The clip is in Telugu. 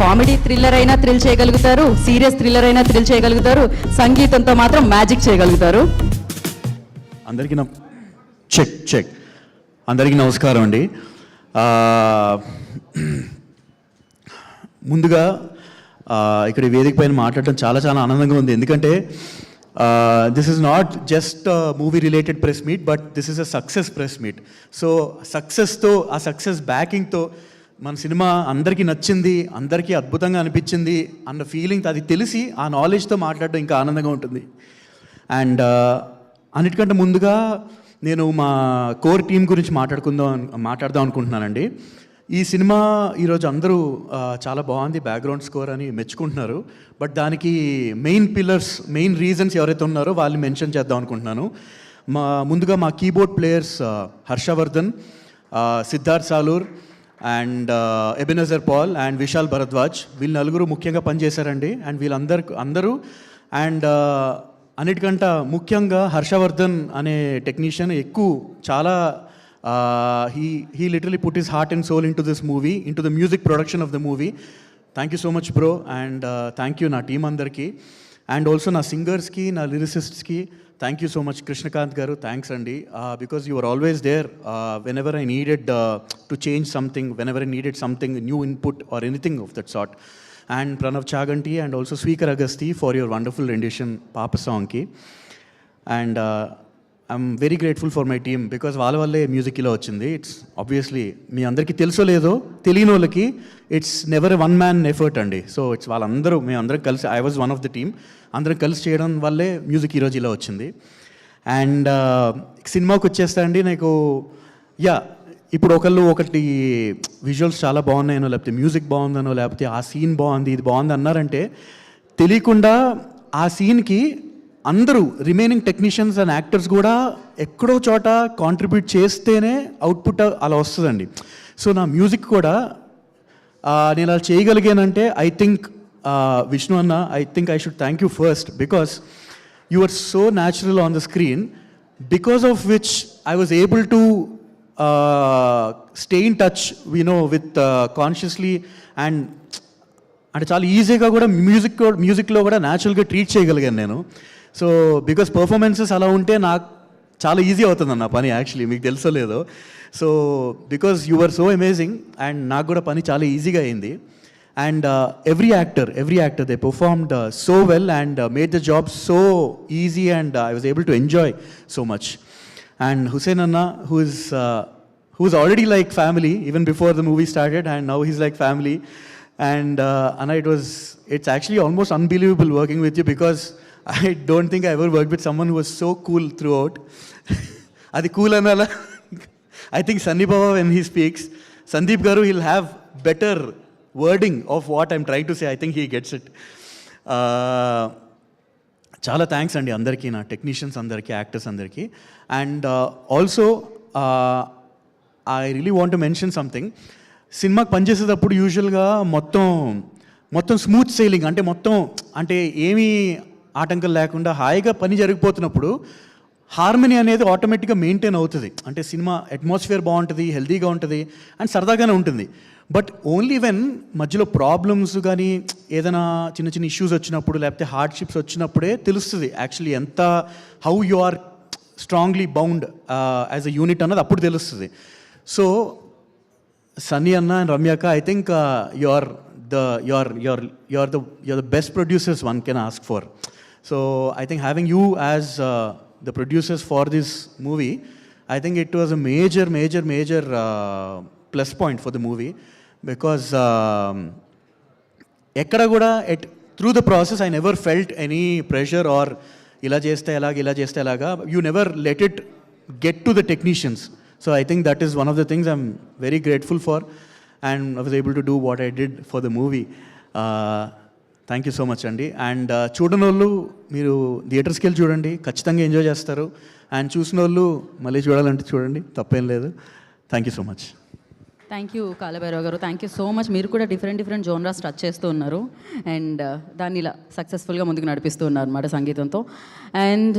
కామెడీ థ్రిల్లర్ అయినా థ్రిల్ చేయగలుగుతారు, సీరియస్ థ్రిల్లర్ అయినా థ్రిల్ చేయగలుగుతారు, సంగీతంతో మాత్రం మ్యాజిక్ చేయగలుగుతారు. అందరికీ చెక్ చెక్ అందరికీ నమస్కారం అండి. ముందుగా ఇక్కడ వేదిక పైన మాట్లాడటం చాలా చాలా ఆనందంగా ఉంది. ఎందుకంటే this is not just movie related press meet, but this is a success press meet. So సక్సెస్తో, ఆ సక్సెస్ బ్యాకింగ్తో మన సినిమా అందరికీ నచ్చింది, అందరికీ అద్భుతంగా అనిపించింది అన్న ఫీలింగ్, అది తెలిసి ఆ నాలెడ్జ్తో మాట్లాడడం ఇంకా ఆనందంగా ఉంటుంది. అండ్ అన్నిటికంటే ముందుగా నేను మా కోర్ టీం గురించి మాట్లాడదాం అనుకుంటున్నానండి. ఈ సినిమా ఈరోజు అందరూ చాలా బాగుంది, బ్యాక్గ్రౌండ్ స్కోర్ అని మెచ్చుకుంటున్నారు. బట్ దానికి మెయిన్ రీజన్స్ ఎవరైతే ఉన్నారో వాళ్ళు మెన్షన్ చేద్దాం అనుకుంటున్నాను. ముందుగా మా keyboard players Harshavardhan, Siddharth Salur and Ebenezer Paul and Vishal Bharadwaj, వీళ్ళు నలుగురు ముఖ్యంగా పనిచేశారండి. అండ్ వీళ్ళందరూ అండ్ అన్నిటికంటే ముఖ్యంగా హర్షవర్ధన్ అనే టెక్నీషియన్ చాలా he literally put his heart and soul into this movie, into the music production of the movie. Thank you so much bro, and thank you na team andarki, and also na singers ki, na lyricists ki, thank you so much. Krishnakant garu, thanks andi, because you were always there whenever I needed to change something, whenever I needed something, new input or anything of that sort. And Pranav Chaganti and also Sweekar Agasti for your wonderful rendition Papa song ki. And I'm very grateful for my team, because వాళ్ళ వల్లే మ్యూజిక్ ఇలా వచ్చింది. ఇట్స్ ఆబ్వియస్లీ మీ అందరికీ తెలుసో లేదో, తెలియని వాళ్ళకి it's never one man effort అండి. సో ఇట్స్ మేమందరం కలిసి, I was one of the team, అందరం కలిసి చేయడం వల్లే మ్యూజిక్ ఈరోజు ఇలా వచ్చింది. అండ్ సినిమాకి వచ్చేస్తా అండి, నాకు ఇప్పుడు ఒకటి విజువల్స్ చాలా బాగున్నాయనో, లేకపోతే మ్యూజిక్ బాగుందనో, లేకపోతే ఆ సీన్ బాగుంది, ఇది బాగుంది అన్నారంటే తెలియకుండా ఆ సీన్కి అందరూ రిమైనింగ్ టెక్నీషియన్స్ అండ్ యాక్టర్స్ కూడా ఎక్కడో చోట కాంట్రిబ్యూట్ చేస్తేనే అవుట్పుట్ అలా వస్తుందండి. సో నా మ్యూజిక్ కూడా నేను అలా చేయగలిగానంటే ఐ థింక్ విష్ణు అన్న, I think I should thank you first, because you are so natural on the screen, because of which I was able to stay in touch with consciously, and అంటే చాలా ఈజీగా కూడా మ్యూజిక్లో కూడా న్యాచురల్గా ట్రీట్ చేయగలిగాను నేను. సో బికాస్ పర్ఫార్మెన్సెస్ అలా ఉంటే నాకు చాలా ఈజీ అవుతుంది అన్న పని, యాక్చువల్లీ మీకు తెలుసో లేదో. So because you are so amazing, and నాకు కూడా పని చాలా ఈజీగా అయింది. And every actor they performed so well and made the job so easy, and I was able to enjoy so much. And Hussain అన్న, who's already like family even before the movie started, and now he's like family. And Anna, it's actually almost unbelievable working with you, because I don't think I ever worked with someone who was so cool throughout. Adi cool anala. I think Sandeep Baba, when he speaks, Sandeep garu, he'll have better wording of what I'm trying to say. I think he gets it. Chala thanks andi andarki, na technicians andarki, actors andarki. And also I really want to mention something. సినిమాకి పనిచేసేటప్పుడు యూజువల్గా మొత్తం స్మూత్ సెయిలింగ్, అంటే ఏమీ ఆటంకం లేకుండా హాయిగా పని జరిగిపోతున్నప్పుడు హార్మనీ అనేది ఆటోమేటిక్గా మెయింటైన్ అవుతుంది. అంటే సినిమా అట్మాస్ఫియర్ బాగుంటుంది, హెల్తీగా ఉంటుంది, అండ్ సరదాగానే ఉంటుంది. బట్ ఓన్లీ వెన్ మధ్యలో ప్రాబ్లమ్స్ కానీ ఏదైనా చిన్న ఇష్యూస్ వచ్చినప్పుడు, లేకపోతే హార్డ్షిప్స్ వచ్చినప్పుడే తెలుస్తుంది actually how you are strongly bound as a unit అన్నది అప్పుడు తెలుస్తుంది. So Sunny Anna and Ramyaka, I think you're the best producers one can ask for. So I think having you as the producers for this movie, I think it was a major plus point for the movie, because ekkada kuda through the process I never felt any pressure or ila cheste elaga. You never let it get to the technicians. So I think that is one of the things I'm very grateful for, and I was able to do what I did for the movie. Thank you so much అండి. అండ్ చూడని వాళ్ళు మీరు థియేటర్స్కి వెళ్ళి చూడండి, ఖచ్చితంగా ఎంజాయ్ చేస్తారు. అండ్ చూసిన వాళ్ళు మళ్ళీ చూడాలంటే చూడండి, తప్పేం లేదు. Thank you so much. Thank you Kalabhairava గారు, థ్యాంక్ యూ సో మచ్. మీరు కూడా డిఫరెంట్ జోనరాస్ టచ్ చేస్తూ ఉన్నారు, అండ్ దాన్ని ఇలా సక్సెస్ఫుల్గా ముందుకు నడిపిస్తూ ఉన్నారు అన్నమాట సంగీతంతో. అండ్